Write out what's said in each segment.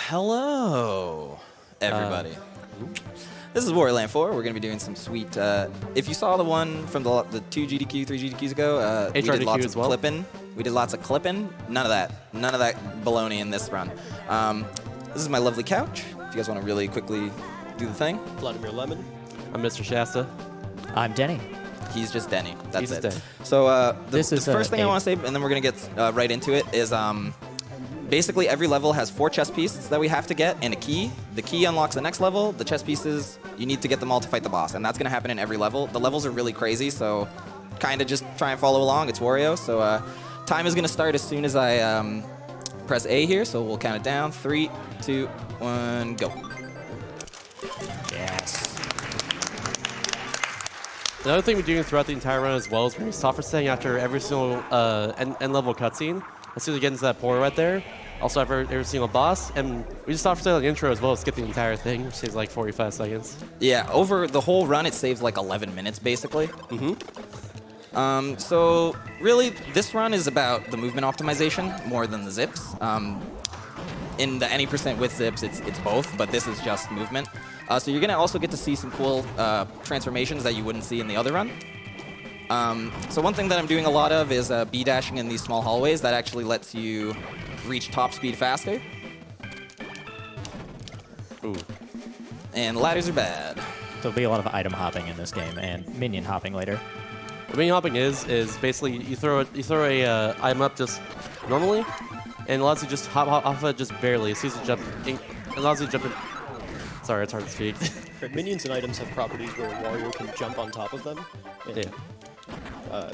Hello, everybody. This is Wario Land 4. We're going to be doing some sweet... if you saw the one from the 2 GDQ, 3 GDQs ago, we did lots of clipping. We did lots of clipping. None of that. None of that baloney in this run. This is my lovely couch. If you guys want to really quickly do the thing. Vladimir Lemon. I'm Mr. Shasta. I'm Denny. He's just Denny. That's it. Denny. So the first thing I want to say, and then we're going to get right into it, is... basically, every level has 4 chess pieces that we have to get and a key. The key unlocks the next level. The chess pieces, you need to get them all to fight the boss, and that's going to happen in every level. The levels are really crazy, so kind of just try and follow along. It's Wario, so time is going to start as soon as I press A here, so we'll count it down. 3, 2, 1, go. Yes. Another thing we're doing throughout the entire run as well is we're going to stop for saying after every single end level cutscene. As soon as we get into that portal right there, also after every single boss, and we just stop for saying the intro as well to skip the entire thing, which saves like 45 seconds. Yeah, over the whole run, it saves like 11 minutes, basically. So really, this run is about the movement optimization more than the zips. In the any % with zips, it's both, but this is just movement. So you're going to also get to see some cool transformations that you wouldn't see in the other run. So one thing that I'm doing a lot of is B-dashing in these small hallways. That actually lets you reach top speed faster. Ooh. And ladders are bad. There'll be a lot of item hopping in this game and minion hopping later. What minion hopping is basically you throw a item up just normally, and allows you to just hop off it just barely. As soon as you jump, it allows you to jump in. Sorry, it's hard to speak. Minions and items have properties where Wario can jump on top of them. And,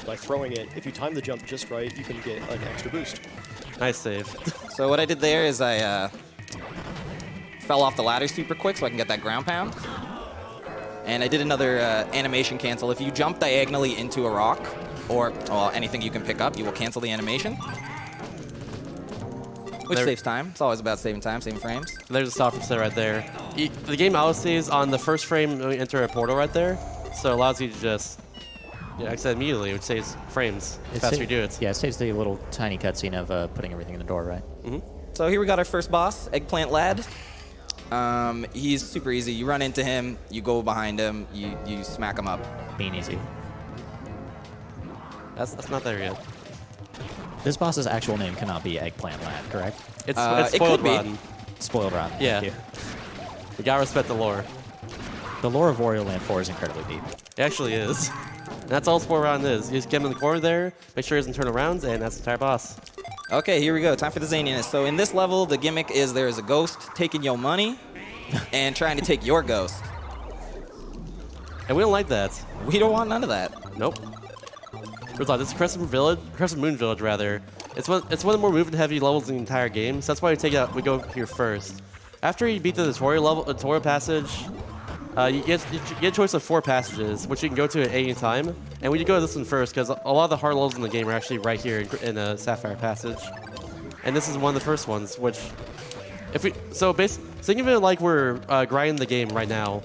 by throwing it, if you time the jump just right, you can get an extra boost. Nice save. So what I did there is I fell off the ladder super quick so I can get that ground pound. And I did another animation cancel. If you jump diagonally into a rock or anything you can pick up, you will cancel the animation. Which saves time. It's always about saving time, saving frames. There's a stop set right there. The game always saves on the first frame when you enter a portal right there, so it allows you to just exit immediately, which saves frames the faster you do it. Yeah, it saves the little tiny cutscene of putting everything in the door, right? So here we got our first boss, Eggplant Lad. He's super easy. You run into him, you go behind him, you smack him up. Being easy. That's not there yet. This boss's actual name cannot be Eggplant Lad, correct? It's it spoiled could be. rotten. Spoiled rotten. Yeah. Thank you. We gotta respect the lore. The lore of Wario Land 4 is incredibly deep. It actually is. And that's all spoiled rotten is. You just get him in the corner there, make sure he doesn't turn around, and that's the entire boss. Okay, here we go. Time for the zaniness. So in this level, the gimmick is there is a ghost taking your money and trying to take your ghost. And we don't like that. We don't want none of that. Nope. First off, this is Crescent Moon Village, rather. It's one of the more movement-heavy levels in the entire game, so that's why we go here first. After you beat the tutorial passage, you get a choice of 4 passages, which you can go to at any time. And we go to this one first, because a lot of the hard levels in the game are actually right here in Sapphire Passage. And this is one of the first ones, which... think of it like we're grinding the game right now.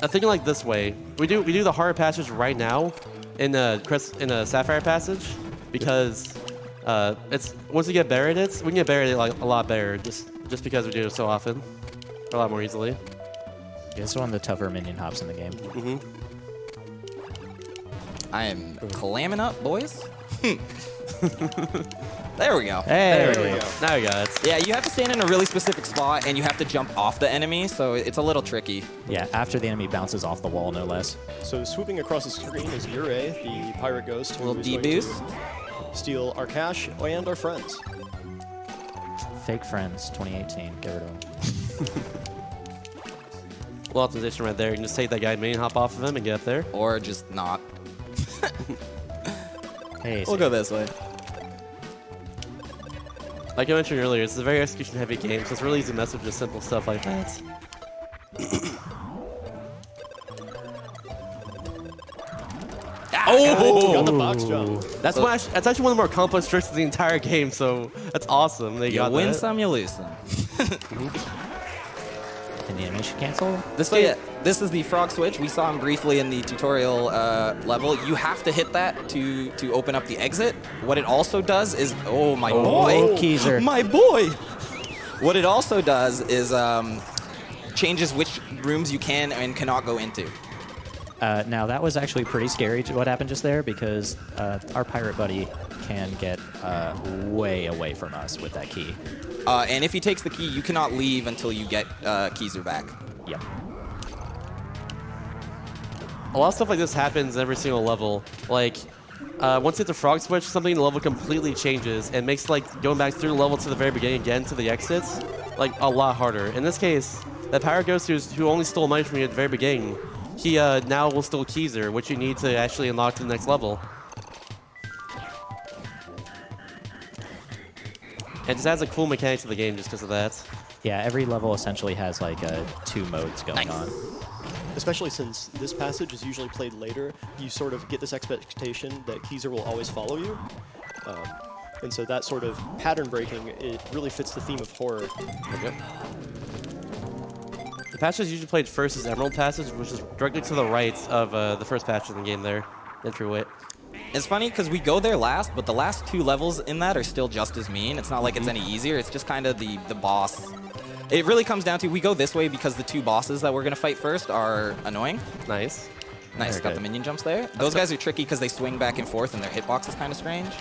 Thinking like this way, we do the hard passage right now in a Sapphire Passage, because it's once we get better at it, we can get better at it like a lot better, just because we do it so often, a lot more easily. Yeah, it's one of the tougher minion hops in the game. I am clamming up, boys. There we go. Hey, There we go. Now we got it. Yeah, you have to stand in a really specific spot, and you have to jump off the enemy, so it's a little tricky. Yeah, after the enemy bounces off the wall, no less. So swooping across the screen is Yurei, the pirate ghost, who Little is going D-boost. to steal our cash and our friends. Fake Friends 2018. Get rid of them. Little optimization right there. You can just take that guy, minion hop off of him, and get up there. Or just not. Hey, We'll go this way. Like I mentioned earlier, it's a very execution-heavy game, so it's really easy to mess with just simple stuff like that. Got the box jump. That's actually one of the more complex tricks of the entire game, so that's awesome. They You got win that. some, you lose some. Can the animation cancel? This is the frog switch. We saw him briefly in the tutorial level. You have to hit that to open up the exit. What it also does is, oh my boy, Keezer. my boy. What it also does is changes which rooms you can and cannot go into. Now, that was actually pretty scary what happened just there, because our pirate buddy can get way away from us with that key. And if he takes the key, you cannot leave until you get Keezer back. Yep. A lot of stuff like this happens in every single level. Like, once you hit the frog switch, something in the level completely changes and makes like going back through the level to the very beginning again to the exits like a lot harder. In this case, that pirate ghost who only stole money from you at the very beginning, he now will steal Keezer, which you need to actually unlock to the next level. It just adds a cool mechanic to the game just because of that. Yeah, every level essentially has like 2 modes going on. Especially since this passage is usually played later, you sort of get this expectation that Keezer will always follow you. And so that sort of pattern breaking, it really fits the theme of horror. Okay. The passage usually played first is Emerald Passage, which is directly to the right of the first passage in the game there, entryway. It's funny because we go there last, but the last 2 levels in that are still just as mean. It's not like it's any easier. It's just kind of the boss. It really comes down to we go this way because the 2 bosses that we're going to fight first are annoying. Nice. Nice, Very got good. the minion jumps there. Those guys are tricky because they swing back and forth and their hitbox is kind of strange.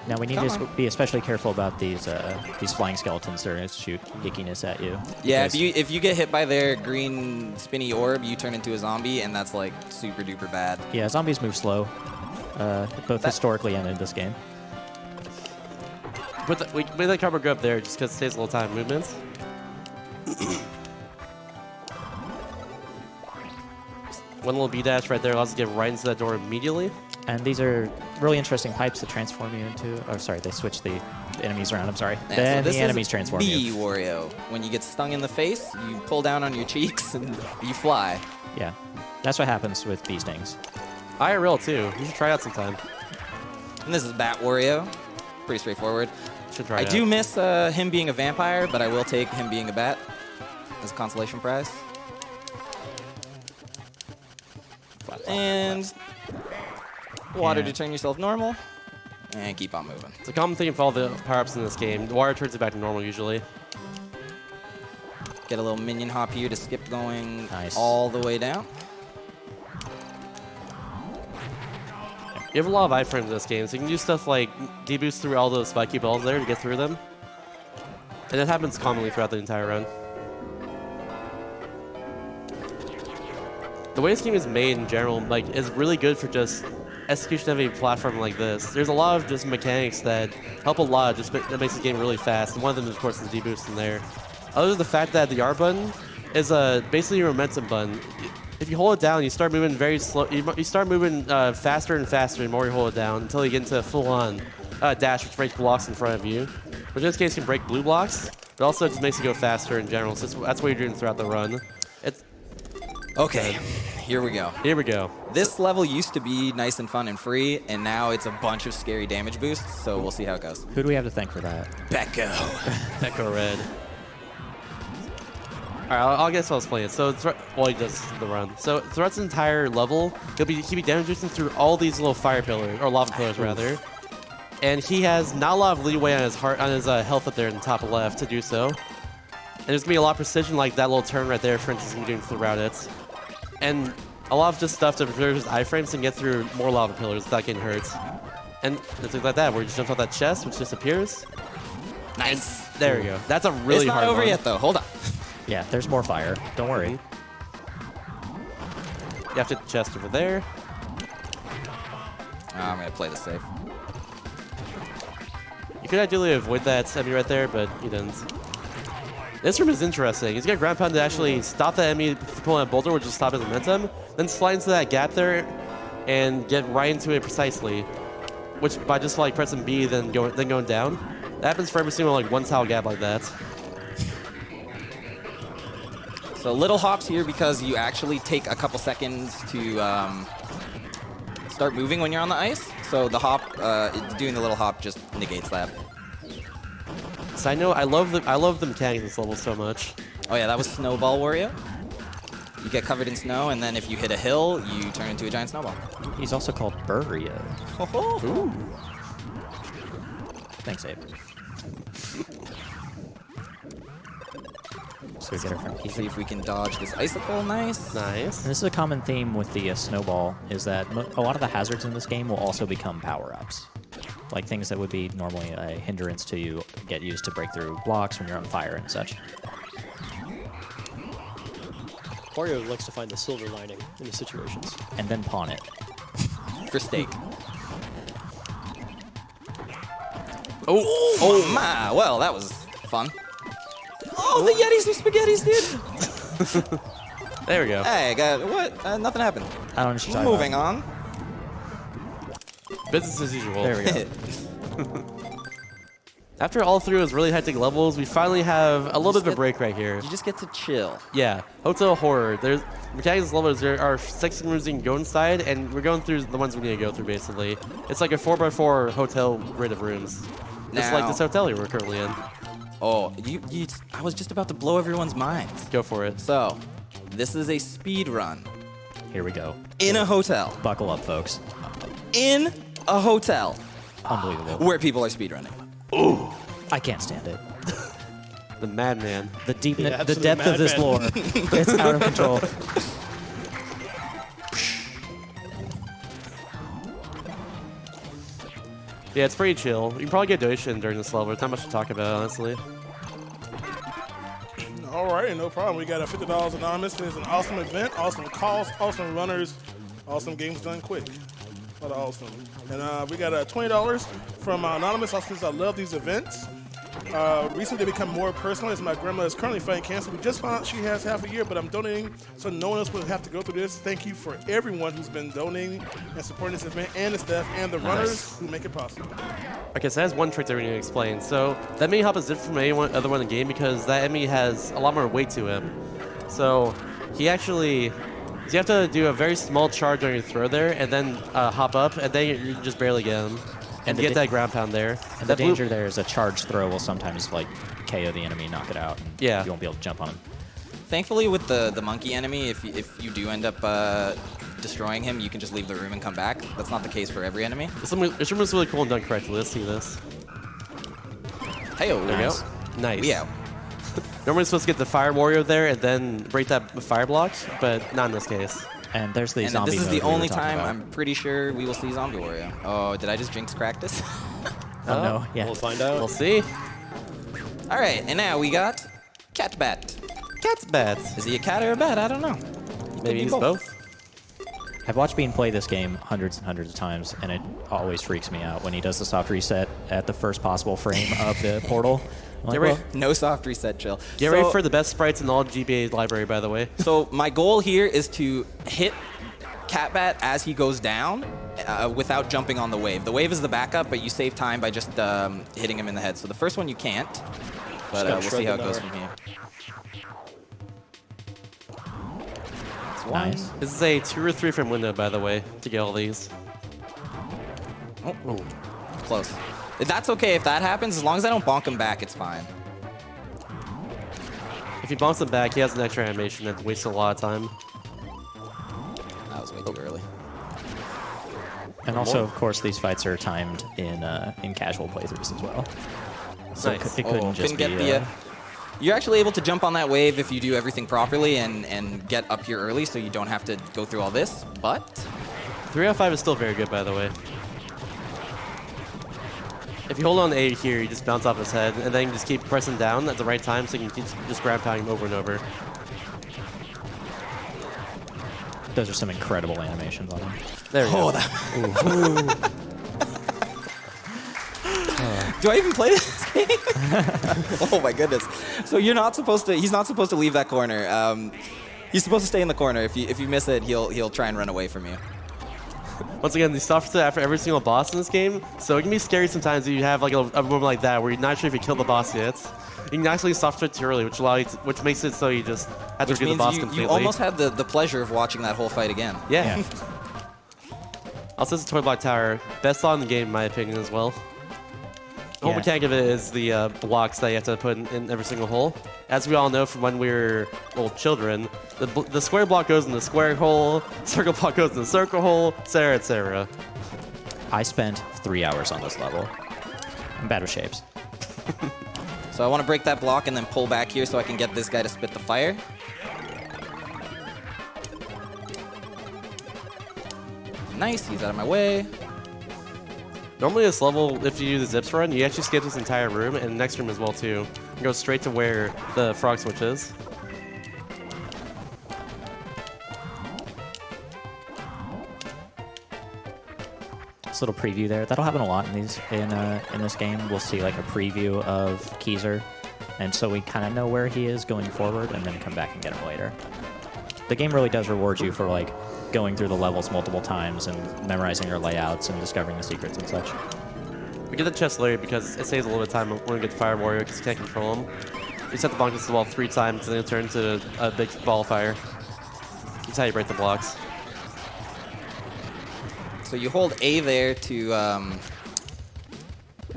Now we need Come to on. be especially careful about these flying skeletons that are going to shoot ickiness at you. Yeah, because- if you get hit by their green spinny orb, you turn into a zombie, and that's like super duper bad. Yeah, zombies move slow, both historically and in this game. We made that cardboard go up there just because it saves a little time movements. One little B dash right there allows us to get right into that door immediately. And these are really interesting pipes that transform you into. Oh, sorry, they switch the enemies around. I'm sorry. Yeah, Then so this the enemies is transform B you. Wario. When you get stung in the face, you pull down on your cheeks and you fly. Yeah, that's what happens with bee stings. IRL too. You should try it out sometime. And this is Bat Wario. Pretty straightforward. Should try I it do out. miss him being a vampire, but I will take him being a bat as a consolation prize. And water Yeah. to turn yourself normal, and keep on moving. It's a common thing for all the power-ups in this game. The water turns it back to normal usually. Get a little minion hop here to skip going Nice. all the way down. You have a lot of iframes in this game, so you can do stuff like deboost through all those spiky balls there to get through them. And that happens commonly throughout the entire run. The way this game is made in general, like, is really good for just execution of a platform like this. There's a lot of just mechanics that help a lot, just that makes the game really fast. And one of them, of course, is deboost in there. Other than the fact that the R button is basically your momentum button. If you hold it down, you start moving very slow. You start moving faster and faster the more you hold it down until you get into a full-on dash, which breaks blocks in front of you. Which in this case can break blue blocks, but also it just makes you go faster in general. So that's what you're doing throughout the run. Okay, here we go. Here we go. This level used to be nice and fun and free, and now it's a bunch of scary damage boosts, so we'll see how it goes. Who do we have to thank for that? Becco. Echo Red. Alright, I guess I'll explain it. So, he does the run. So, throughout this entire level, he'll be damage boosting through all these little fire pillars, or lava pillars rather. And he has not a lot of leeway on his health up there in the top left to do so. And there's gonna be a lot of precision, like that little turn right there, for instance, he's doing throughout it. And a lot of just stuff to preserve his iframes and get through more lava pillars without getting hurt. And things like that, where he just jumps off that chest, which disappears. Nice. There we go. That's a really It's not hard over one. yet, though. Hold on. Yeah, there's more fire. Don't worry. You have to hit the chest over there. I'm going to play this safe. You could ideally avoid that enemy right there, but you didn't. This room is interesting. He's got ground pound to actually stop that enemy from pulling a boulder, which will stop his momentum, then slide into that gap there and get right into it precisely. Which by just like pressing B, then going down. That happens for every single like one tile gap like that. So little hops here because you actually take a couple seconds to start moving when you're on the ice. So the hop, doing the little hop just negates that. Side note, I love the mechanics of this level so much. Oh yeah, that was Snowball Wario. You get covered in snow, and then if you hit a hill, you turn into a giant snowball. He's also called Burio. Ooh. Thanks, Abe. So we get our friend See Peasy. if we can dodge this icicle. Nice. Nice. And this is a common theme with the snowball, is that a lot of the hazards in this game will also become power-ups. Like things that would be normally a hindrance to you get used to break through blocks when you're on fire and such. Wario likes to find the silver lining in these situations. And then pawn it. For steak. Oh, My, well, that was fun. Oh, the Yetis with spaghettis, dude. there we go. Hey, what? Nothing happened. I don't know what you're talking Moving about. on. Business as usual. There we go. After all through those really hectic levels, we finally have a little bit of a break right here. You just get to chill. Yeah, Hotel Horror. There's mechanics levels. There are 6 rooms you can go inside, and we're going through the ones we need to go through, basically. It's like a 4x4 hotel grid of rooms. Just like Now- this hotel we're currently in. Oh, I was just about to blow everyone's minds. Go for it. So, this is a speed run Here we go. in a hotel. Buckle up, folks. In a hotel Unbelievable. where people are speed running. I can't stand it. The madman. The deep, The the absolute depth of this lore. madman. It's out of control. Yeah, it's pretty chill. You can probably get donation during this level. It's not much to talk about, honestly. All right, no problem. We got a $50 anonymous. It's an awesome event, awesome cost, awesome runners, awesome games done quick. A lot of awesome. And we got $20 from anonymous. Also, since I love these events. Recently, they become more personal as my grandma is currently fighting cancer. We just found out she has half a year, but I'm donating so no one else will have to go through this. Thank you for everyone who's been donating and supporting this event, and the staff and the runners who make it possible. Okay, so that has one trick that we need to explain. So that mini hop is different from any other one in the game because that enemy has a lot more weight to him. So you have to do a very small charge on your throw there, and then hop up, and then you can just barely get him. And the get that ground pound there. And the That danger there is a charged throw will sometimes like KO the enemy, knock it out. And Yeah. You won't be able to jump on him. Thankfully, with the monkey enemy, if you do end up destroying him, you can just leave the room and come back. That's not the case for every enemy. This room is really cool and done correctly. Let's see this. Hey, There we Nice. go. Nice. We out. Normally supposed to get the fire warrior there and then break that fire block, but not in this case. And there's the And zombie this is mode the we were only talking time about. I'm pretty sure we will see Zombie Wario. Oh, did I just jinx practice? Oh, no. Yeah. We'll find out. We'll see. All right, and now we got Catbat. Cat's bats. Is he a cat or a bat? I don't know. He could Maybe be he's both. I've watched Bean play this game hundreds and hundreds of times, and it always freaks me out when he does the soft reset at the first possible frame of the portal. I'm like, Get ready. well, No soft reset, chill. Get ready for the best sprites in all GBA library, by the way. So my goal here is to hit Catbat as he goes down without jumping on the wave. The wave is the backup, but you save time by just hitting him in the head. So the first one you can't, but gotta we'll see shred how it the goes network. from here. That's one. nice. This is a 2 or 3 frame window, by the way, to get all these. Oh, close. That's okay if that happens. As long as I don't bonk him back, it's fine. If he bumps him back, he has an extra animation that wastes a lot of time. That was way too early. And also, of course, these fights are timed in casual playthroughs as well. So Nice. it couldn't just couldn't be... get the. You're actually able to jump on that wave if you do everything properly and get up here early, so you don't have to go through all this. But 3 out of 5 is still very good, by the way. If you hold on A here, you just bounce off his head, and then you just keep pressing down at the right time so you can keep just ground pounding him over and over. Those are some incredible animations on them. There we go. do I even play this game? Oh my goodness! So you're not supposed to. He's not supposed to leave that corner. He's supposed to stay in the corner. If you miss it, he'll try and run away from you. Once again, these stuff after every single boss in this game, so it can be scary sometimes if you have like a moment like that where you're not sure if you kill the boss yet. You can actually soft switch too early, which makes it so you just have to Which do the means boss you completely. almost had the pleasure of watching that whole fight again. Yeah. Yeah. Also, this Toy Block Tower, best song in the game in my opinion as well. The whole Yeah. mechanic of it is the blocks that you have to put in every single hole. As we all know from when we were children, the square block goes in the square hole, circle block goes in the circle hole, etc., etc. I spent 3 hours on this level. I'm bad with shapes. So I want to break that block and then pull back here so I can get this guy to spit the fire. Nice, he's out of my way. Normally this level, if you do the zips run, you actually skip this entire room and the next room as well too. And go straight to where the frog switch is. This little preview there, that'll happen a lot in these in this game. We'll see like a preview of Keyser, and so we kind of know where he is going forward, and then come back and get him later. The game really does reward you for like going through the levels multiple times and memorizing your layouts and discovering the secrets and such. We get the chest later because it saves a little bit of time when we get the Fire Warrior because you can't control him. You set the bonk against the wall 3 times and then it turns into a big ball of fire. That's how you break the blocks. So you hold A there to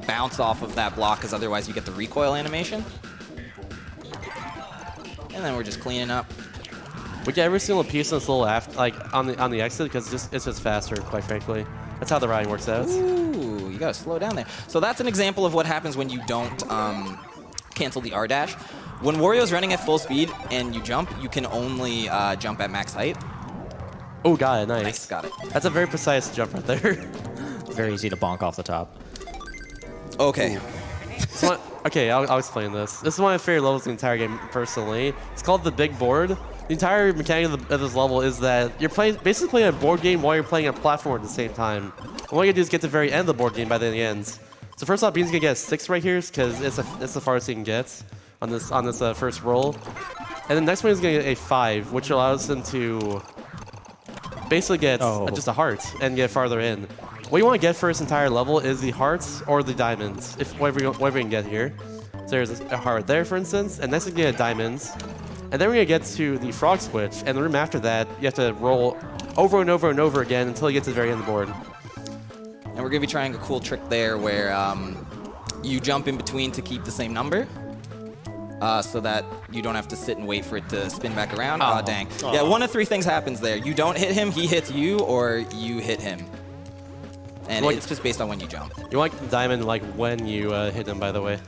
bounce off of that block, because otherwise you get the recoil animation. And then we're just cleaning up. We get every single piece in this little on the exit because it's just faster, quite frankly. That's how the riding works out. Ooh, you gotta slow down there. So that's an example of what happens when you don't cancel the R dash. When Wario's running at full speed and you jump, you can only jump at max height. Oh, got it. Nice. Nice, got it. That's a very precise jump right there. Very easy to bonk off the top. Okay. Okay, I'll explain this. This is one of my favorite levels in the entire game, personally. It's called the Big Board. The entire mechanic of this level is that you're basically playing a board game while you're playing a platform at the same time. And what you do is get to the very end of the board game by the end. So first off, Bean's gonna get a 6 right here because it's the farthest he can get on this first roll. And the next one is gonna get a 5, which allows him to basically get just a heart and get farther in. What you want to get for this entire level is the hearts or the diamonds, whatever you can get here. So there's a heart there, for instance, and next we get diamonds. And then we're going to get to the frog switch, and the room after that, you have to roll over and over and over again until you get to the very end of the board. And we're going to be trying a cool trick there where you jump in between to keep the same number. So that you don't have to sit and wait for it to spin back around. Aw, dang. Yeah, one of 3 things happens there. You don't hit him, he hits you, or you hit him. And it's just based on when you jump. You want the diamond when you hit him, by the way.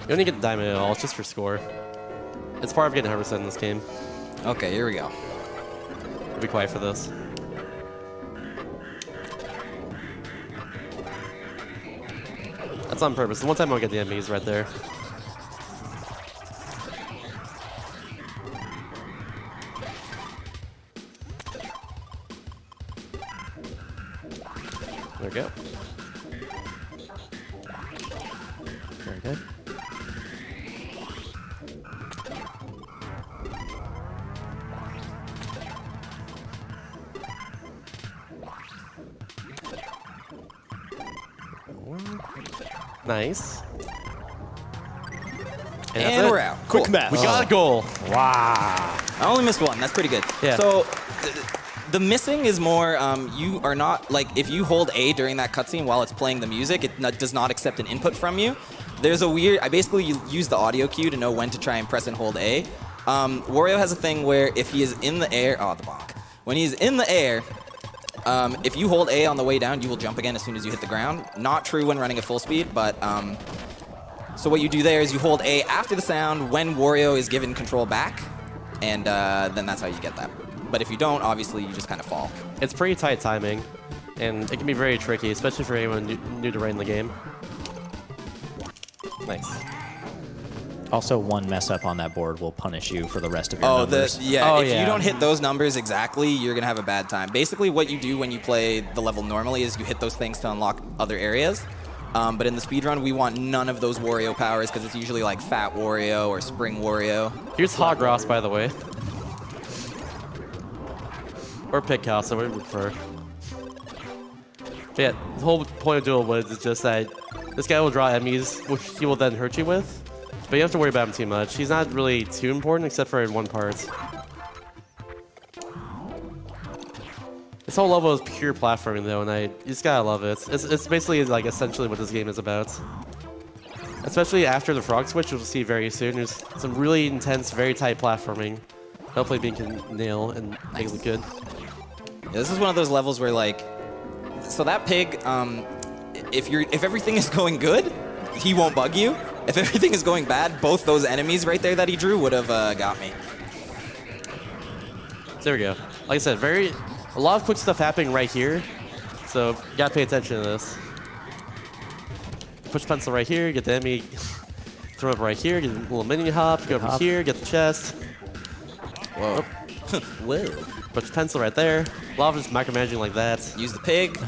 You don't need to get the diamond at all, it's just for score. It's part of getting 100% in this game. Okay, here we go. Be quiet for this. That's on purpose. The one time I'll get the enemies right there. There we go. Very good. Nice. And we're out. Quick Cool. math. We got a goal. Wow. I only missed 1. That's pretty good. Yeah. So the missing is more, you are not, like, if you hold A during that cutscene while it's playing the music, it does not accept an input from you. There's a weird, I basically use the audio cue to know when to try and press and hold A. Wario has a thing where if he is in the air, the bonk. When he's in the air, if you hold A on the way down, you will jump again as soon as you hit the ground. Not true when running at full speed, but so what you do there is you hold A after the sound when Wario is given control back, and then that's how you get that. But if you don't, obviously you just kind of fall. It's pretty tight timing, and it can be very tricky, especially for anyone new to running the game. Nice. Also, one mess up on that board will punish you for the rest of your numbers. If you don't hit those numbers exactly, you're going to have a bad time. Basically, what you do when you play the level normally is you hit those things to unlock other areas. But in the speedrun, we want none of those Wario powers because it's usually like Fat Wario or Spring Wario. Here's Hog Ross, by the way. Or Pig Cow, so we prefer. But yeah, the whole point of Dual Woods is just that this guy will draw enemies, which he will then hurt you with. But you don't have to worry about him too much. He's not really too important except for in one part. This whole level is pure platforming though, and you just gotta love it. It's basically like essentially what this game is about. Especially after the frog switch, which we'll see very soon. There's some really intense, very tight platforming. Hopefully Bean can nail and make it look good. Yeah, this is one of those levels where like So that pig, if everything is going good, he won't bug you. If everything is going bad, both those enemies right there that he drew would have got me. There we go. Like I said, a lot of quick stuff happening right here. So you gotta pay attention to this. Push pencil right here, get the enemy, throw up right here, get a little mini hop, go over here, get the chest. Whoa. Whoa. Push pencil right there. A lot of just micromanaging like that. Use the pig.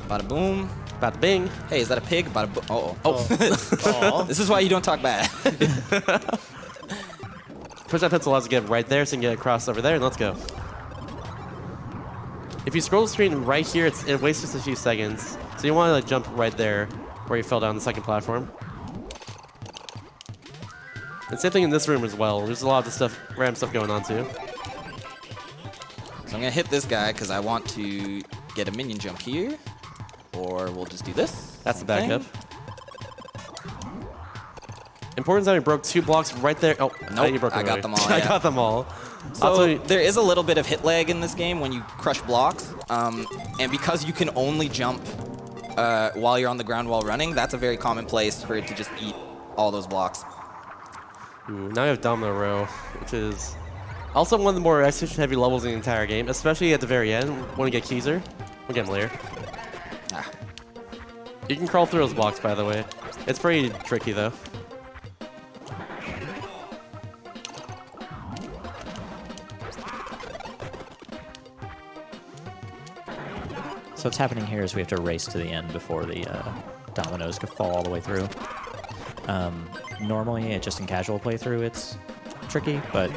Bada boom. Bada bing. Hey, is that a pig? Bada boom. Oh. Aw. This is why you don't talk bad. Push that pencil allows you to get right there so you can get across over there, and let's go. If you scroll the screen right here, it wastes just a few seconds. So you want to like, jump right there where you fell down the second platform. And same thing in this room as well. There's a lot of the random stuff going on too. So I'm going to hit this guy because I want to get a minion jump here. Or we'll just do this. That's the backup. Important that we broke 2 blocks right there. Oh, nope, you broke I got them all. I Yeah. got them all. So there is a little bit of hit lag in this game when you crush blocks. And because you can only jump while you're on the ground while running, that's a very common place for it to just eat all those blocks. Ooh, now we have Domino Row, which is also one of the more execution-heavy levels in the entire game, especially at the very end when we get Keyser. We'll get him later. Ah. You can crawl through those blocks, by the way. It's pretty tricky, though. So what's happening here is we have to race to the end before the dominoes could fall all the way through. Normally, just in casual playthrough, it's tricky, but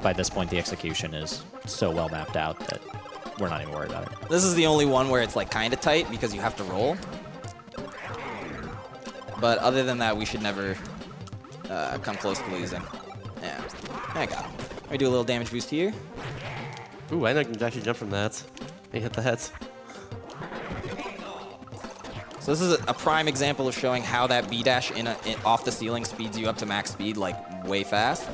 by this point, the execution is so well mapped out that we're not even worried about it. This is the only one where it's like kind of tight because you have to roll. But other than that, we should never come close to losing. Yeah, I got him. Let me do a little damage boost here. Ooh, I know I can actually jump from that and hit the heads. So this is a prime example of showing how that B dash off the ceiling speeds you up to max speed like way fast.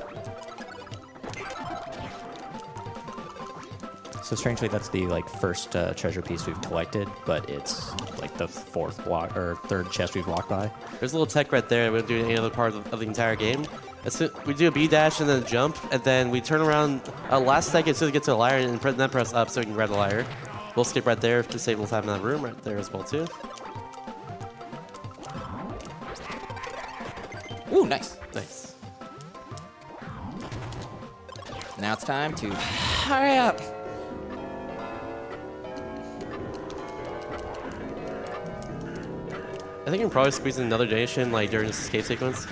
So strangely, that's the first treasure piece we've collected, but it's like the 4th block or 3rd chest we've walked by. There's a little tech right there. We don't do any other part of the entire game. We do a B dash and then a jump, and then we turn around last second so we get to a lyre and then press up so we can grab the lyre. We'll skip right there to save a little time in that room right there as well too. Ooh, nice. Nice. Now it's time to hurry up. I think we can probably squeeze in another donation like during this escape sequence.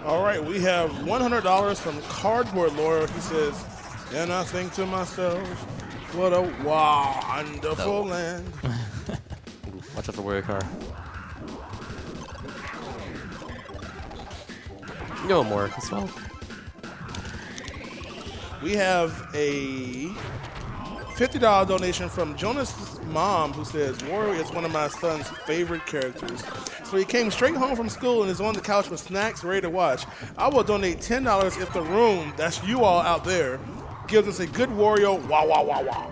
All right, we have $100 from Cardboard Lawyer. He says, and I think to myself, what a wonderful land. Watch out for Wario car. No more as well. We have a $50 donation from Jonas' mom who says, Wario is one of my son's favorite characters. So he came straight home from school and is on the couch with snacks ready to watch. I will donate $10 if the room, that's you all out there, gives us a good Wario wow wow wow wow.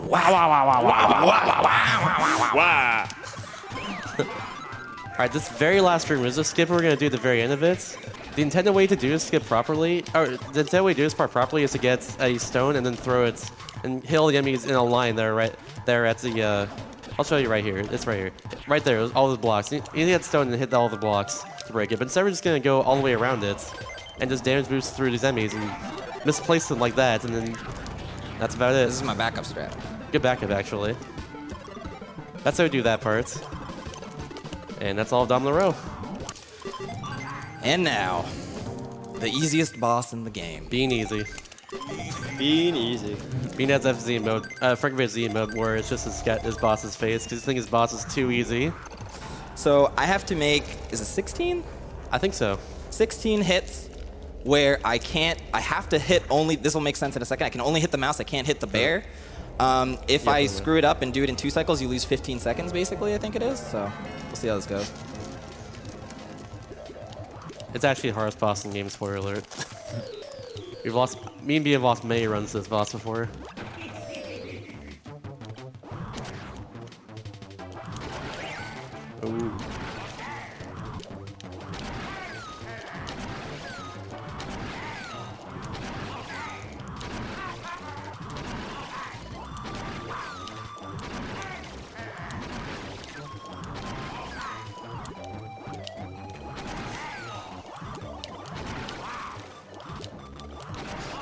Wow, wow, wow, wow, wow, wow, wow, wow, wow, wow. Alright, this very last room is a skip we're going to do at the very end of it. The intended way to do this skip properly, or the intended way to do this part properly is to get a stone and then throw it and hit all the enemies in a line that are right there at the, I'll show you right here. It's right here. Right there, all the blocks. You need to get stone and hit all the blocks to break it. But instead we're just going to go all the way around it and just damage boost through these enemies and misplace them like that, and then that's about it. This is my backup strat. Good backup, actually. That's how we do that part. And that's all of Domino Row. And now, the easiest boss in the game. Being easy. Being easy. Being has FZ mode, Frank Z mode, where it's just his boss's face, because I think his boss is too easy. So I have to make, is it 16? I think so. 16 hits where I have to hit only, this will make sense in a second, I can only hit the mouse, I can't hit the bear. If I screw it up and do it in 2 cycles, you lose 15 seconds, basically, I think it is. So we'll see how this goes. It's actually the hardest boss in the game, spoiler alert. Me and B have lost many runs to this boss before. Ooh.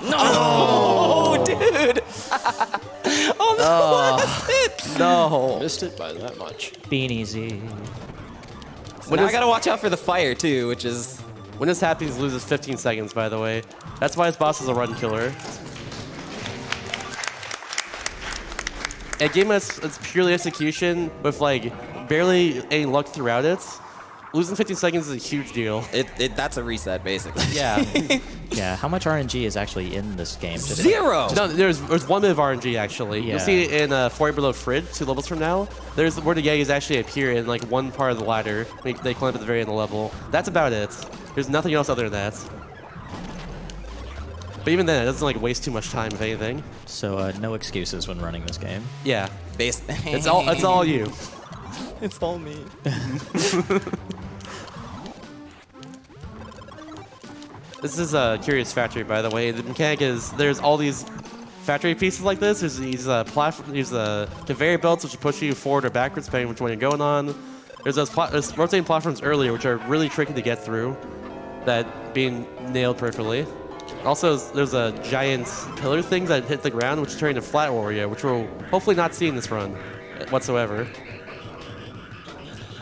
No, dude. Oh, no. No. Missed it by that much. Being easy. So now I gotta watch out for the fire too, which is. When this happens, he loses 15 seconds, by the way. That's why his boss is a run killer. A game that's it's purely execution with like barely any luck throughout it. Losing 15 seconds is a huge deal. That's a reset, basically. Yeah. Yeah, how much RNG is actually in this game? Just Zero. No, there's 1 bit of RNG actually. Yeah. You'll see it in 4 below Fridge, 2 levels from now. There's where the Yetis actually appear in like one part of the ladder. They climb at the very end of the level. That's about it. There's nothing else other than that. But even then, it doesn't like waste too much time, if anything. So no excuses when running this game. Yeah. Base. It's all you. It's all me. This is a curious factory, by the way. The mechanic is there's all these factory pieces like this. There's these conveyor belts which push you forward or backwards depending which one you're going on. There's those rotating platforms earlier which are really tricky to get through, that being nailed perfectly. Also, there's a giant pillar things that hit the ground which turn into flat Wario, which we'll hopefully not see in this run whatsoever.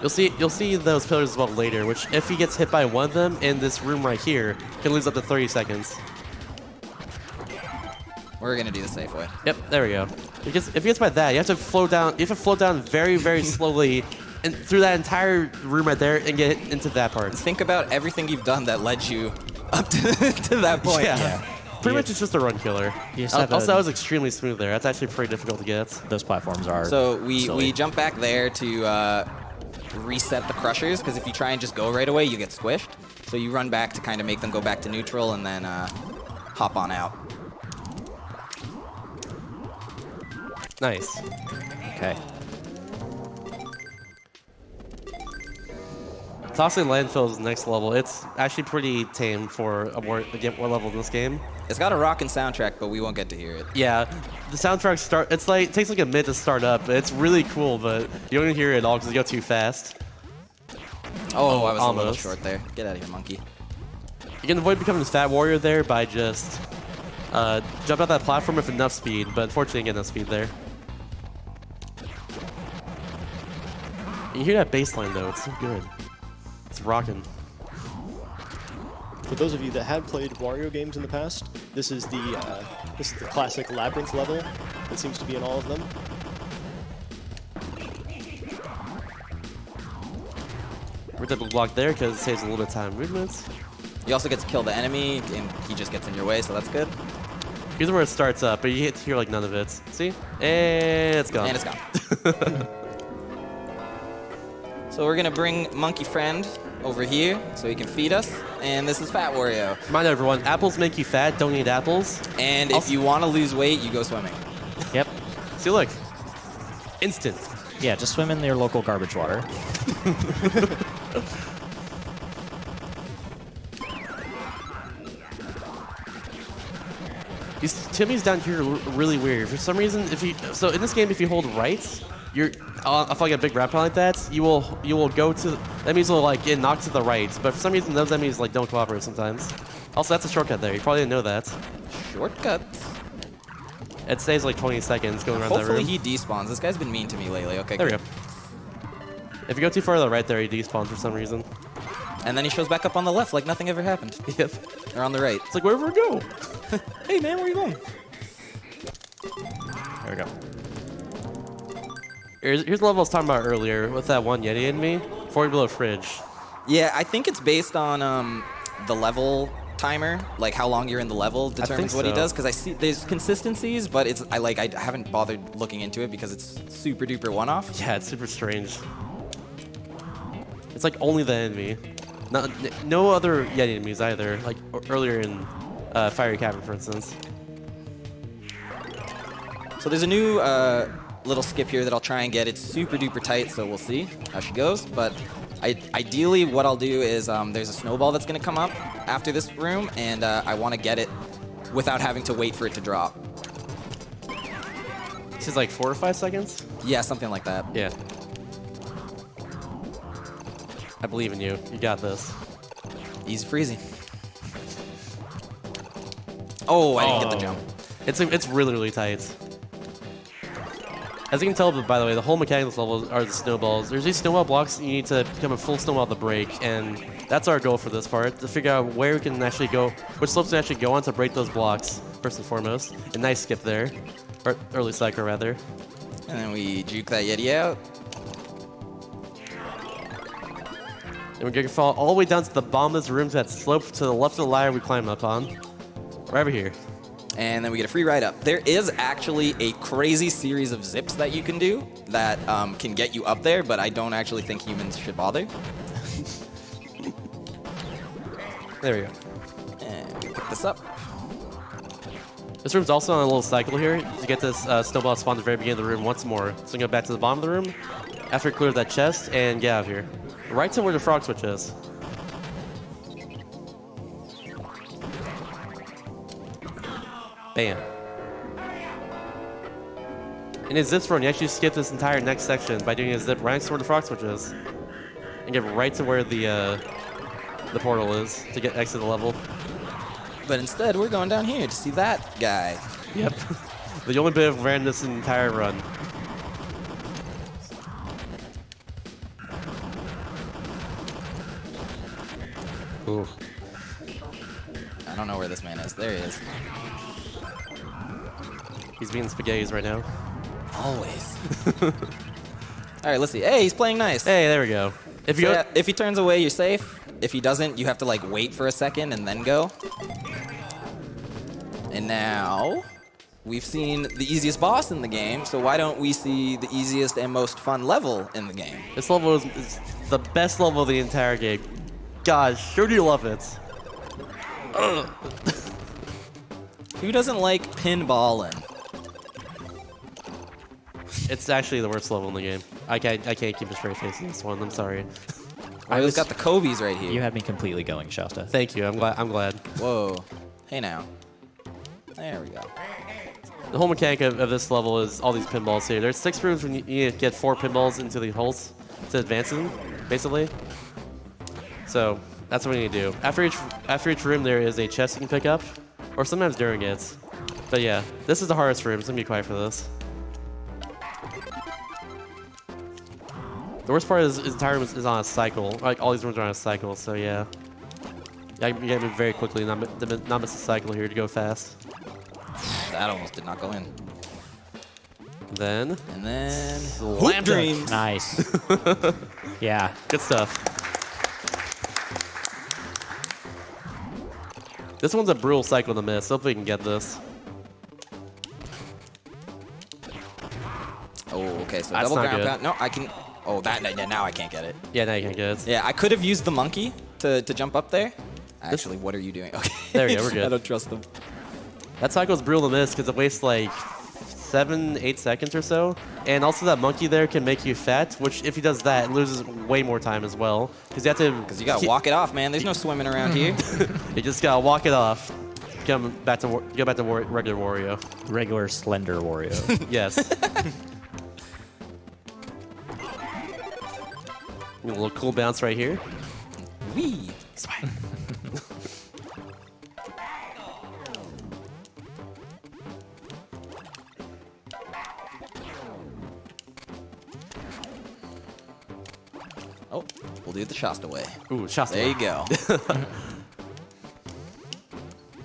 You'll see those pillars as well later, which if he gets hit by one of them in this room right here, can lose up to 30 seconds. We're gonna do the safe way. Yep, there we go. Because if he gets by that, you have to float down. You have to float down very, very slowly, and through that entire room right there, and get into that part. Think about everything you've done that led you up to that point. Yeah. Pretty much it's just a run killer. Also, that was extremely smooth there. That's actually pretty difficult to get. Those platforms are. So we silly. jump back there to reset the crushers, because if you try and just go right away, you get squished. So you run back to kind of make them go back to neutral, and then hop on out. Nice. Okay. Tossing landfill is the next level. It's actually pretty tame for a more level in this game. It's got a rockin' soundtrack, but we won't get to hear it. Yeah, the soundtrack it takes like a minute to start up. It's really cool, but you don't hear it at all because you go too fast. Oh, I was a little almost. short there. Get out of here, monkey. You can avoid becoming a fat warrior there by just jump out that platform with enough speed, but unfortunately you get enough speed there. You hear that bass line though, it's so good. It's rocking. For those of you that have played Wario games in the past, this is the classic labyrinth level that seems to be in all of them. We're double block there because it saves a little bit of time movements. You also get to kill the enemy, and he just gets in your way, so that's good. Here's where it starts up, but you hit here like none of it. See? And it's gone. And it's gone. So we're gonna bring Monkey Friend over here so he can feed us, and this is Fat Wario. Remind everyone, apples make you fat, don't eat apples. And if you want to lose weight, you go swimming. Yep. See, look. Instant. Yeah, just swim in your local garbage water. These Timmy's down here are really weird. For some reason, so in this game, if you hold right, you're off like a big ramp like that, you will go to enemies will like get knocked to the right. But for some reason, those enemies like don't cooperate sometimes. Also, that's a shortcut there. You probably didn't know that. Shortcut. It stays like 20 seconds going around that Hopefully room. he despawns. This guy's been mean to me lately. Okay, There we good. go. If you go too far to the right there, he despawns for some reason. And then he shows back up on the left like nothing ever happened. Yep. Or on the right. It's like, wherever we go. Hey man, where you going? There we go. Here's the level I was talking about earlier with that one Yeti in me. 40 below fridge. Yeah, I think it's based on the level timer, like how long you're in the level determines what he so. does. Because I see there's consistencies, but I haven't bothered looking into it because it's super duper one-off. Yeah, it's super strange. It's like only the enemy. No other Yeti enemies either, like earlier in Fiery Cabin, for instance. So there's a new little skip here that I'll try and get. It's super duper tight, so we'll see how she goes. But ideally, what I'll do is there's a snowball that's going to come up after this room, and I want to get it without having to wait for it to drop. This is like 4 or 5 seconds? Yeah, something like that. Yeah. I believe in you. You got this. Easy freezy. Oh, I didn't get the jump. It's really, really tight. As you can tell, by the way, the whole mechanic of this level are the snowballs. There's these snowball blocks that you need to become a full snowball at the break, and that's our goal for this part, to figure out where we can actually go, which slopes we can actually go on to break those blocks, first and foremost. A nice skip there. Or early cycle, rather. And then we juke that Yeti out. And we're going to fall all the way down to the bottom of this room to that slope to the left of the ladder we climbed up on. Right over here. And then we get a free ride up. There is actually a crazy series of zips that you can do that can get you up there, but I don't actually think humans should bother. There we go. And we pick this up. This room's also on a little cycle here. To get this snowball spawn at the very beginning of the room once more. So we go back to the bottom of the room after we clear that chest and get out of here. Right to where the frog switch is. Bam. In a zip run, you actually skip this entire next section by doing a zip right next to where the frog switch is. And get right to where the portal is to get exit the level. But instead, we're going down here to see that guy. Yep. The only bit of randomness in the entire run. Ooh. I don't know where this man is. There he is. He's being spaghettis right now. Always. All right, let's see. Hey, he's playing nice. Hey, there we go. If you So, go, yeah, if he turns away, you're safe. If he doesn't, you have to like wait for a second and then go. And now we've seen the easiest boss in the game, so why don't we see the easiest and most fun level in the game? this level is the best level of the entire game. God, sure do you love it. Ugh. Who doesn't like pinballing? It's actually the worst level in the game. I can't keep a straight face in this one. I'm sorry. I've got the Kobe's right here. You had me completely going, Shasta. Thank you. I'm glad. Whoa. Hey now. There we go. The whole mechanic of this level is all these pinballs here. There's 6 rooms when you need to get 4 pinballs into the holes to advance them, basically. So that's what we need to do. After each room, there is a chest you can pick up, or sometimes during it. But yeah, this is the hardest room, so I'm gonna be quiet for this. The worst part is entire room is on a cycle. Like all these rooms are on a cycle, so yeah. You gotta move very quickly, not miss the cycle here to go fast. That almost did not go in. Then And then Slam Dreams. Nice. Yeah. good stuff. This one's a brutal cycle to miss. Hopefully we can get this. Oh, okay. So That's double not ground good. pound. No, I can. Oh, now I can't get it. Yeah, now you can get it. Yeah, I could have used the monkey to jump up there. Actually, what are you doing? Okay. There we go, we're good. I don't trust them. That cycle is brutal to miss because it wastes like 7-8 seconds or so. And also that monkey there can make you fat, which if he does that, it loses way more time as well. Because you have to... Because you got to walk it off, man. There's no swimming around here. You just got to walk it off. Go back to regular Wario. Regular slender Wario. Yes. A little cool bounce right here. Wee. Oh, we'll do the Shasta way. Ooh, Shasta. There you go.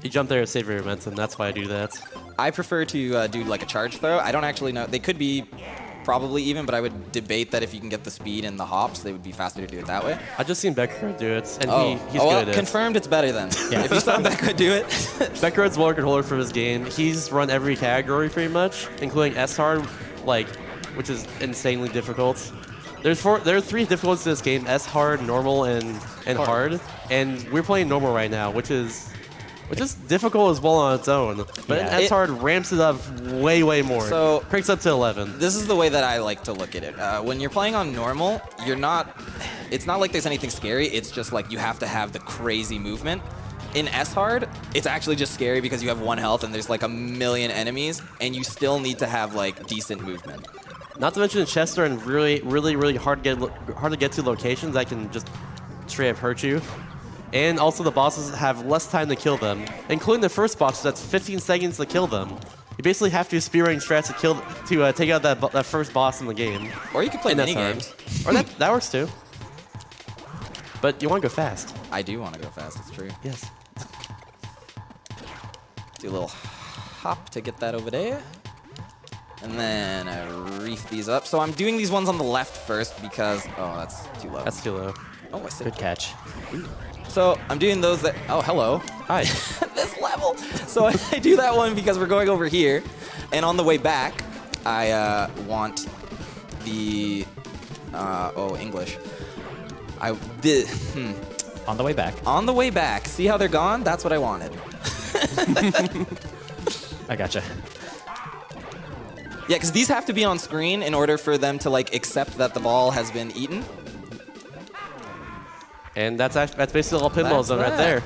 You jump there to save your momentum. That's why I do that. I prefer to do like a charge throw. I don't actually know. They could be probably even, but I would debate that if you can get the speed and the hops, they would be faster to do it that way. I just seen Becker do it, and he's well, good at it. confirmed it's better then. Yeah. If you saw Becker do it. Beckerod's well controller for his game. He's run every category pretty much, including S-hard, which is insanely difficult. There are 3 difficulties to this game: S-hard, normal, and hard. And we're playing normal right now, which is which is difficult as well on its own. But Yeah. S hard ramps it up way, way more. So- cranks up to 11. This is the way that I like to look at it. When you're playing on normal, it's not like there's anything scary. It's just like you have to have the crazy movement. In S hard, it's actually just scary because you have 1 health and there's like a million enemies, and you still need to have like decent movement. Not to mention chests are in really, really, really hard to get to locations that can just straight up hurt you. And also the bosses have less time to kill them, including the first boss that's 15 seconds to kill them. You basically have to spearrunning strats to take out that first boss in the game. Or you can play And that's mini hard. games. Or that works too. But you want to go fast. I do want to go fast. It's true. Yes. Do a little hop to get that over there. And then I reef these up. So I'm doing these ones on the left first because... Oh, that's too low. That's too low. Oh, I see. Good catch. So I'm doing those that... Oh, hello. Hi. This level. So I do that one because we're going over here. And on the way back, I want the... English. I did... On the way back. On the way back. See how they're gone? That's what I wanted. I gotcha. Yeah, because these have to be on screen in order for them to like accept that the ball has been eaten. And that's basically all pinball That's zone right that. there.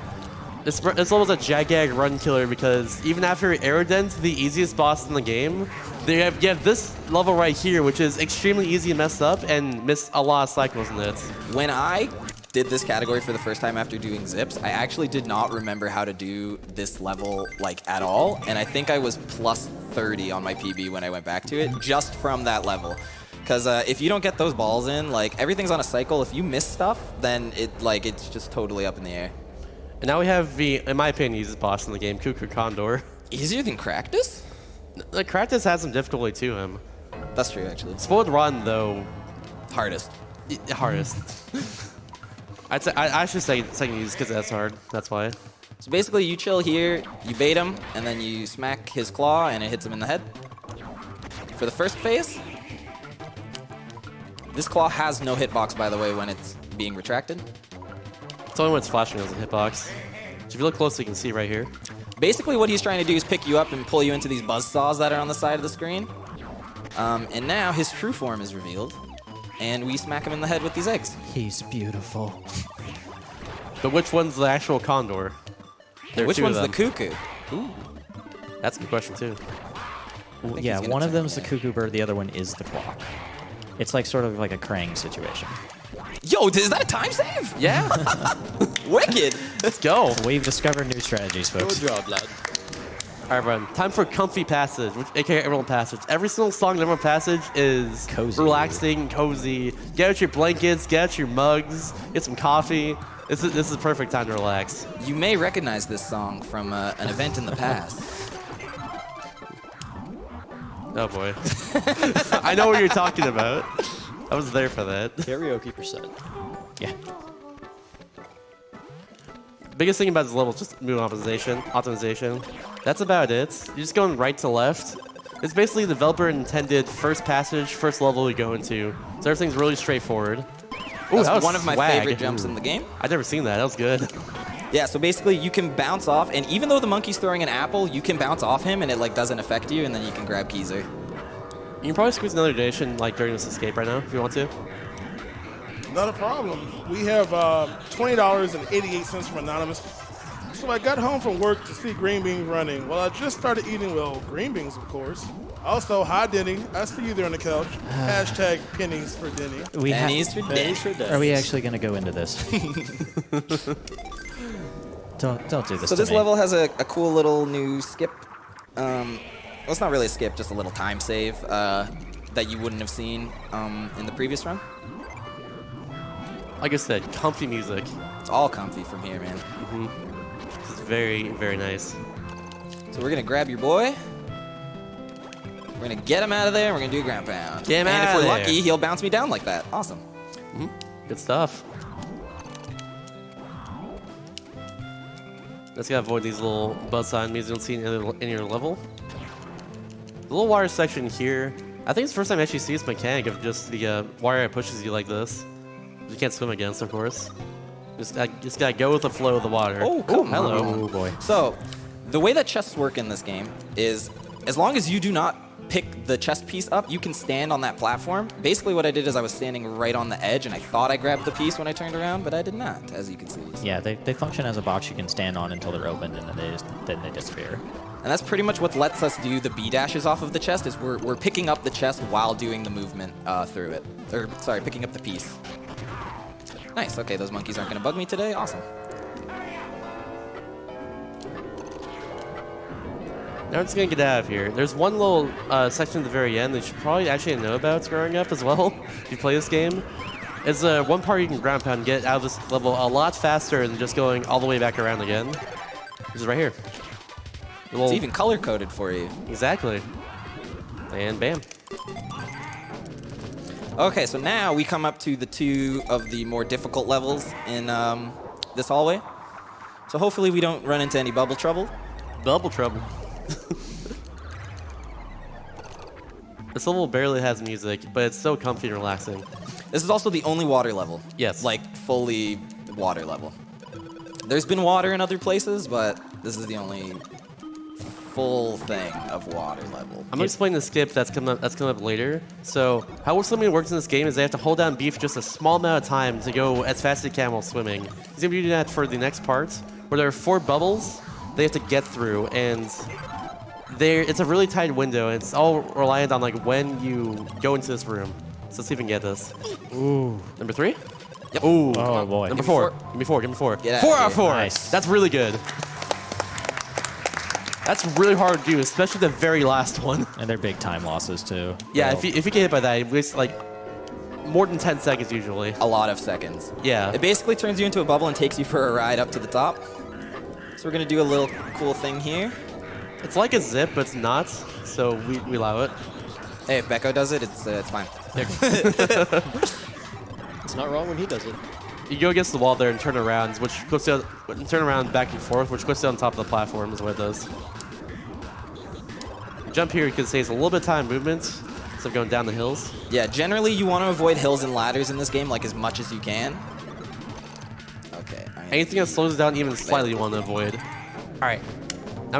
It's almost a Jagag run killer because even after Aerodent, the easiest boss in the game, you have this level right here, which is extremely easy to mess up and miss a lot of cycles in it. When I did this category for the first time after doing zips, I actually did not remember how to do this level like at all, and I think I was plus 30 on my PB when I went back to it just from that level. Because if you don't get those balls in, like everything's on a cycle. If you miss stuff, then it's just totally up in the air. And now we have the, in my opinion, easiest boss in the game, Cuckoo Condor. Easier than Cractus? The Cractus has some difficulty to him. That's true, actually. Spoiled Rotten, though, Hardest. hardest. I should say second easiest because that's hard. That's why. So basically, you chill here, you bait him, and then you smack his claw, and it hits him in the head. For the first phase, this claw has no hitbox, by the way, when it's being retracted. It's only when it's flashing as a hitbox. So if you look closely, you can see right here. Basically, what he's trying to do is pick you up and pull you into these buzzsaws that are on the side of the screen. And now his true form is revealed, and we smack him in the head with these eggs. He's beautiful. But which one's the actual Condor? There are Which two of one's the them. cuckoo? That's a good question, too. think Yeah, he's gonna one of turn them's the it. cuckoo bird, the other one is the clock. It's like sort of like a Krang situation. Yo, is that a time save? Yeah. Wicked! Let's go. We've discovered new strategies, Good folks. job, lad. All right, everyone. Time for Comfy Passage, which aka Emerald Passage. Every single song in Emerald Passage is Cozy. relaxing, cozy. Get out your blankets, get out your mugs, get some coffee. This is the perfect time to relax. You may recognize this song from an event in the past. Oh boy. I know what you're talking about. I was there for that. Karaoke percent. Yeah. Biggest thing about this level is just move optimization. That's about it. You're just going right to left. It's basically the developer intended first passage, first level you go into. So everything's really straightforward. Ooh, That's that was one of my swag. favorite jumps in the game. I've never seen that. That was good. Yeah, so basically you can bounce off, and even though the monkey's throwing an apple, you can bounce off him and it like doesn't affect you, and then you can grab Keezer. You can probably squeeze another donation like during this escape right now if you want to. Not a problem. We have $20.88 from Anonymous. So I got home from work to see green beans running. Well, I just started eating, well, green beans, of course. Also, hi, Denny. I see you there on the couch. Hashtag pennies for Denny. We ha- Pennies for Pennies days. for days. Are we actually going to go into this? Don't do this So to this me. level has a cool little new skip. Well, it's not really a skip, just a little time save that you wouldn't have seen in the previous run. Like I said, comfy music. It's all comfy from here, man. It's very, very nice. So we're gonna grab your boy. We're gonna get him out of there, and we're gonna do a ground pound. Get him and if outta we're there. lucky, he'll bounce me down like that. Awesome. Good stuff. Let's gotta avoid these little buzz sign means you don't see in your level. The little water section here, I think it's the first time I actually see this mechanic of just the water that pushes you like this. You can't swim against, of course. Just gotta go with the flow of the water. Oh, come hello. on. Oh boy. So, the way that chests work in this game is, as long as you do not pick the chest piece up, you can stand on that platform. Basically, what I did is I was standing right on the edge, and I thought I grabbed the piece when I turned around, but I did not, as you can see. Yeah, they function as a box you can stand on until they're opened, and then they disappear. And that's pretty much what lets us do the B dashes off of the chest, is we're picking up the chest while doing the movement through it. Or, sorry, picking up the piece. Nice, okay, those monkeys aren't gonna bug me today, awesome. Now I'm just gonna get out of here. There's one little section at the very end that you should probably actually know about growing up as well, if you play this game. It's one part you can ground pound and get out of this level a lot faster than just going all the way back around again. Which is right here. It's even color-coded for you. Exactly. And bam. Okay, so now we come up to the two of the more difficult levels in this hallway. So hopefully we don't run into any bubble trouble. Double trouble. This level barely has music, but it's so comfy and relaxing. This is also the only water level. Yes. Like, fully water level. There's been water in other places, but this is the only full thing of water level. I'm gonna explain the skip that's coming up later. So how swimming works in this game is they have to hold down B for just a small amount of time to go as fast as they can while swimming. He's gonna be doing that for the next part, where there are 4 bubbles they have to get through, and it's a really tight window, and it's all reliant on like when you go into this room. So let's see if we can get this. Ooh. Number 3? Yep. Ooh. Oh boy. Number 4. Give me 4. Give me 4. Get out 4 of out of here. 4. Nice. That's really good. That's really hard to do, especially the very last one. And they're big time losses too. Yeah, So- if you get hit by that, it wastes like more than 10 seconds usually. A lot of seconds. Yeah. It basically turns you into a bubble and takes you for a ride up to the top. So we're gonna do a little cool thing here. It's like a zip, but it's not, so we allow it. Hey, if Becco does it, it's fine. It's not wrong when he does it. You go against the wall there and turn around, which puts you turn around back and forth, which puts you on top of the platform is what it does. Jump here, you can save a little bit of time movement instead of going down the hills. Yeah, generally you want to avoid hills and ladders in this game like as much as you can. Okay. Anything that slows down even slightly you want to avoid. All right, now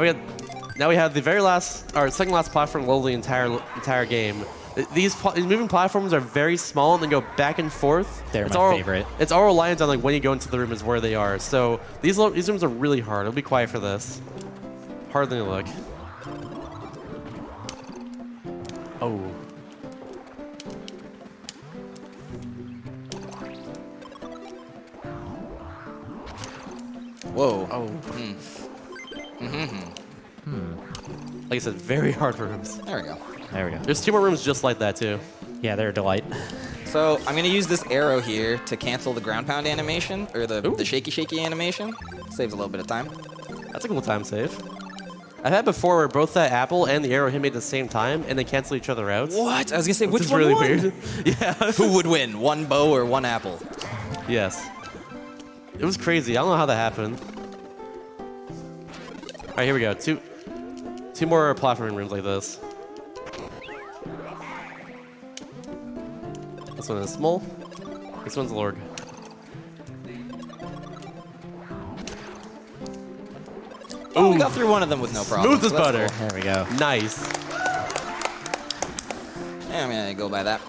we have the very last, or second last platform level of the entire game. These moving platforms are very small and they go back and forth. They're my favorite. It's all reliant on like when you go into the room is where they are. So these rooms are really hard. I'll be quiet for this. Harder than you look. Oh. Whoa. Oh. Like I said, very hard rooms. There we go. There we go. There's 2 more rooms just like that too. Yeah, they're a delight. So I'm gonna use this arrow here to cancel the ground pound animation, or the shaky animation. Saves a little bit of time. That's a cool time save. I've had before where both that apple and the arrow hit me at the same time and they cancel each other out. What? I was gonna say, which Which is one really won? weird. Yeah. Who would win, one bow or one apple? Yes. It was crazy. I don't know how that happened. All right, here we go. Two more platforming rooms like this. This one is small. This one's Lorg. Oh, we got through one of them with no problem. Smooth as butter. There we go. Nice. Yeah, I'm gonna go by that.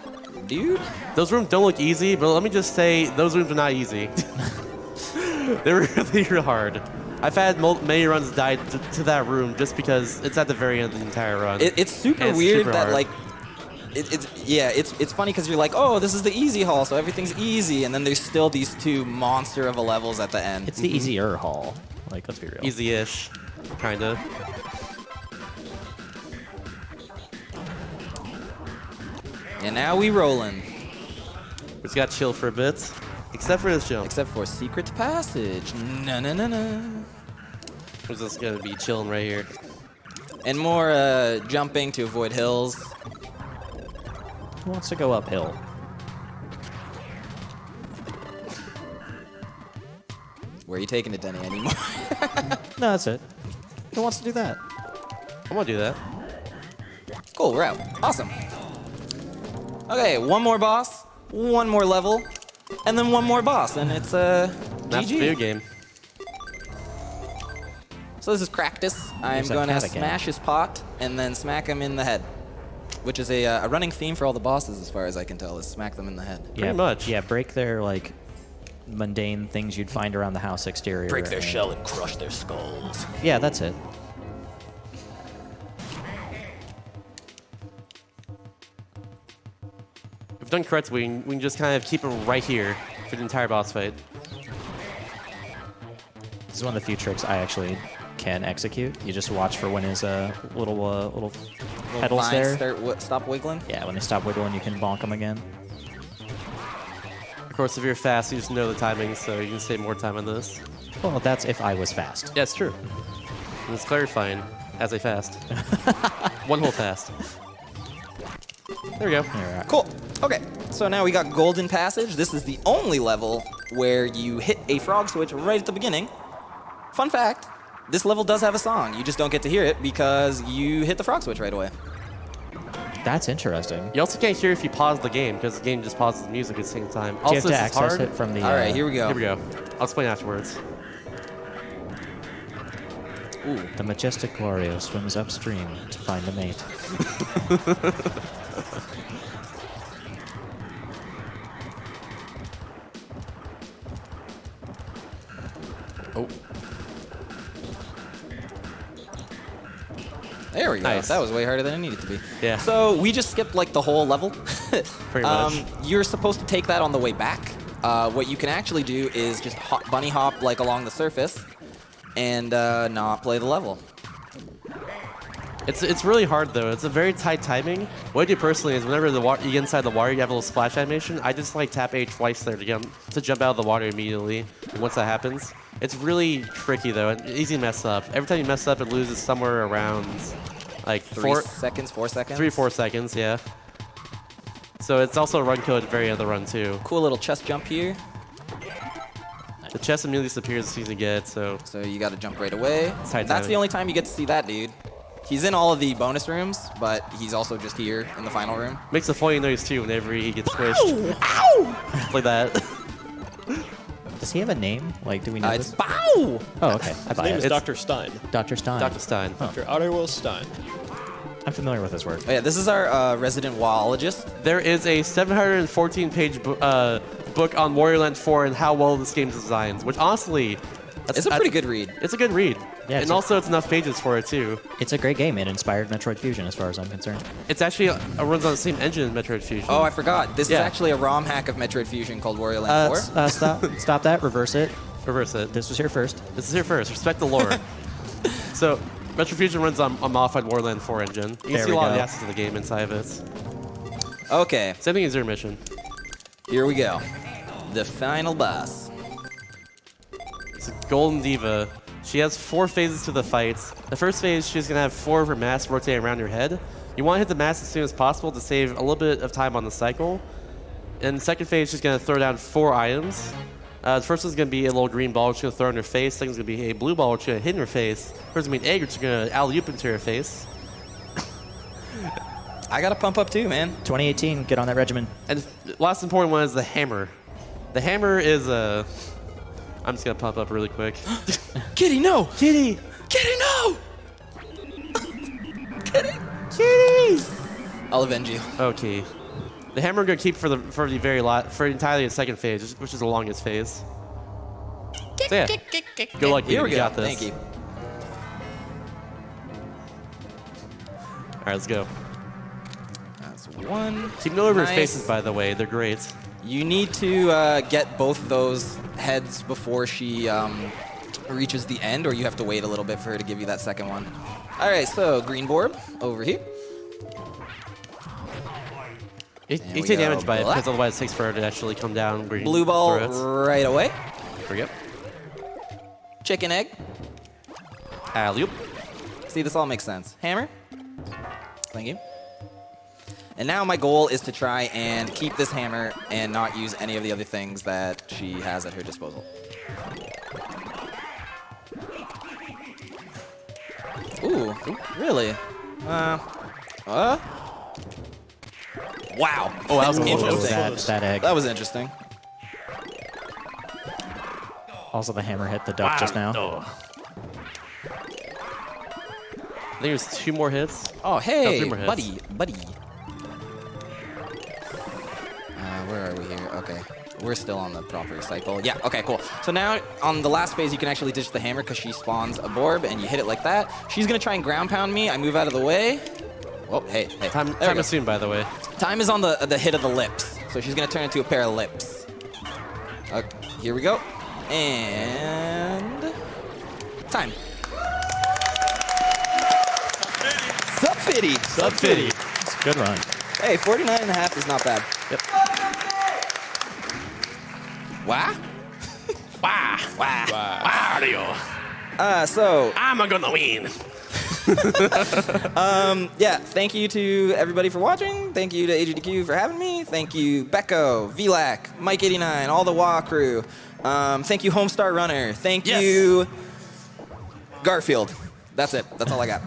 Dude. Those rooms don't look easy, but let me just say, those rooms are not easy. They're really hard. I've had many runs die to that room just because it's at the very end of the entire run. It's super And it's weird super that hard. like, it's funny because you're like, oh, this is the easy hall, so everything's easy, and then there's still these 2 monster of a levels at the end. It's the easier haul. Like, let's be real. Easy-ish, kind of. And now we rolling. We just got to chill for a bit, except for this jump. Except for secret passage. No. We're just gonna be chilling right here. And more jumping to avoid hills. Who wants to go uphill? Where are you taking it, Denny, anymore? No, that's it. Who wants to do that? I'm gonna do that. Cool, we're out. Awesome. Okay, one more boss, one more level, and then one more boss, and it's That's the video game. So this is Cractus. I'm There's that going to cat again. smash his pot and then smack him in the head, which is a running theme for all the bosses, as far as I can tell, is smack them in the head. Yeah, much. Yeah, break their like mundane things you'd find around the house exterior. Break their and- shell and crush their skulls. Yeah, that's it. If done correctly, we can just kind of keep him right here for the entire boss fight. This is one of the few tricks I actually can execute. You just watch for when his little pedals Vines there. stop wiggling. Yeah, when they stop wiggling, you can bonk them again. Of course, if you're fast, you just know the timing, so you can save more time on this. Well, that's if I was fast. Yeah, it's true. And it's clarifying as a fast. One whole fast. There we go. All right. Cool. Okay, so now we got Golden Passage. This is the only level where you hit a frog switch right at the beginning. Fun fact, this level does have a song. You just don't get to hear it because you hit the frog switch right away. That's interesting. You also can't hear if you pause the game, because the game just pauses the music at the same time. Do you Also, have to this is access hard. it from the... All right, here we go. Here we go. I'll explain afterwards. Ooh. The majestic Wario swims upstream to find a mate. Oh, There we go. Nice. That was way harder than it needed to be. Yeah. So we just skipped like the whole level. Pretty much. You're supposed to take that on the way back. What you can actually do is just bunny hop like along the surface and not play the level. It's really hard though. It's a very tight timing. What I do personally is whenever you get inside the water, you have a little splash animation. I just like tap A twice there to jump out of the water immediately. And once that happens, it's really tricky though and easy to mess up. Every time you mess up, it loses somewhere around like 4 seconds, 4 seconds. 3-4 seconds, yeah. So it's also a run code at the very end of the run too. Cool little chest jump here. The chest immediately disappears as soon as you get it, so So you got to jump right away. Tight That's timing. the only time you get to see that dude. He's in all of the bonus rooms, but he's also just here in the final room. makes a funny noise too whenever he gets squished. Ow! Like that. Does he have a name? Like, do we know It's this? bow! Oh, okay. I His buy name it. is Dr. Stein. Dr. Stein. Dr. Stein. Dr. Otto Stein. I'm familiar with his work. Oh, yeah, this is our resident wallologist. There is a 714-page book on Wario Land 4 and how well this game's designed, which honestly... It's a pretty good read. It's a good read. Yeah, and also it's enough pages for it too. It's a great game. It inspired Metroid Fusion, as far as I'm concerned. It's actually runs on the same engine as Metroid Fusion. Oh, I forgot. This is Yeah. actually a ROM hack of Metroid Fusion called Wario Land 4. Stop that. Reverse it. Reverse it. This was here first. This is here first. Respect the lore. So, Metroid Fusion runs on a modified Wario Land 4 engine. You can There see a we lot of go. the assets of the game inside of it. Okay, Same thing as your mission. here we go. The final boss. It's a Golden Diva. She has 4 phases to the fight. The first phase, she's going to have 4 of her masks rotating around your head. You want to hit the mask as soon as possible to save a little bit of time on the cycle. In the second phase, she's going to throw down 4 items. The first one's going to be a little green ball, which she's going to throw in her face. Second's going to be a blue ball, which she's going to hit in her face. Third's going to be an egg, which she's going to alley-oop into her face. I gotta pump up too, man. 2018. Get on that regimen. And the last important one is the hammer. The hammer is a... I'm just going to pump up really quick. Kitty, no! Kitty! Kitty, no! Kitty! I'll avenge you. Okay. The hammer I'm going to keep for entirely the second phase, which is the longest phase. So yeah, good luck, Here we you go. got this. Thank you. All right, let's go. That's one. Keep note of her Nice. faces, by the way. They're great. You need to get both those heads before she reaches the end, or you have to wait a little bit for her to give you that second one. All right, so green borb over here. You we take go. damage by it, Black. because otherwise it takes forever to actually come down. Where you Blue ball throw it. right away. There we go. Chicken egg. Alley-oop. See, this all makes sense. Hammer. Thank you. And now my goal is to try and keep this hammer and not use any of the other things that she has at her disposal. Ooh, really? Wow. Oh, that was Interesting. close. That egg. That was interesting. Also, the hammer hit the duck just now. Oh. I think it was 2 more hits. Oh, hey, 3 more hits. buddy. Where are we here? Okay. We're still on the proper cycle. Yeah, okay, cool. So now on the last phase, you can actually ditch the hammer because she spawns a Borb, and you hit it like that. She's going to try and ground pound me. I move out of the way. Oh, hey. Time is soon, by the way. Time is on the hit of the lips. So she's going to turn into a pair of lips. Here we go. And time. Sub-50. Sub-50. It's a good run. Hey, 49.5 is not bad. Yep. Wow. Wario. So I'm gonna win. yeah, thank you to everybody for watching. Thank you to AGDQ for having me. Thank you, Becco, VLAC, Mike89, all the WA crew. Thank you, Homestar Runner. Thank you, Garfield. That's it. That's all I got.